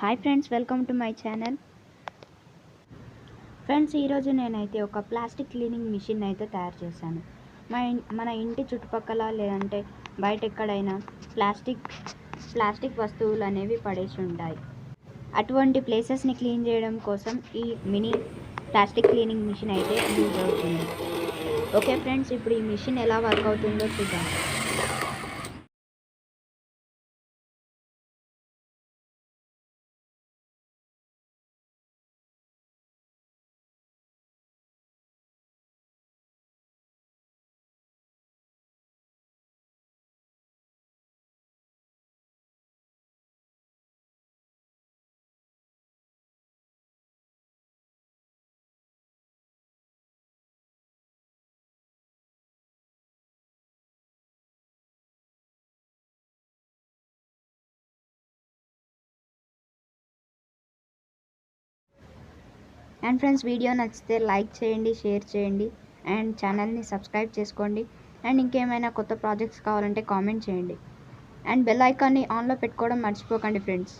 Hi friends, welcome to my channel. Friends, ఈరోజు నేనైతే ఒక ప్లాస్టిక్ క్లీనింగ్ మిషన్ అయితే తయారు చేశాను. మన ఇంటి చుట్టుపక్కల లేదంటే బయట ఎక్కడైనా ప్లాస్టిక్ వస్తువులు అనేవి పడేసి ఉంటాయి. అటువంటి ప్లేసెస్ని క్లీన్ చేయడం కోసం ఈ మినీ ప్లాస్టిక్ క్లీనింగ్ మిషన్ అయితే యూజ్ అవుతుంది. ఓకే ఫ్రెండ్స్, ఇప్పుడు ఈ మిషన్ ఎలా వర్క్ అవుతుందో చూద్దాం. అండ్ ఫ్రెండ్స్, వీడియో నచ్చితే లైక్ చేయండి, షేర్ చేయండి అండ్ ఛానల్ని సబ్స్క్రైబ్ చేసుకోండి. అండ్ ఇంకేమైనా కొత్త ప్రాజెక్ట్స్ కావాలంటే కామెంట్ చేయండి. అండ్ బెల్ ఐకాన్ని ఆన్లో పెట్టుకోవడం మర్చిపోకండి ఫ్రెండ్స్.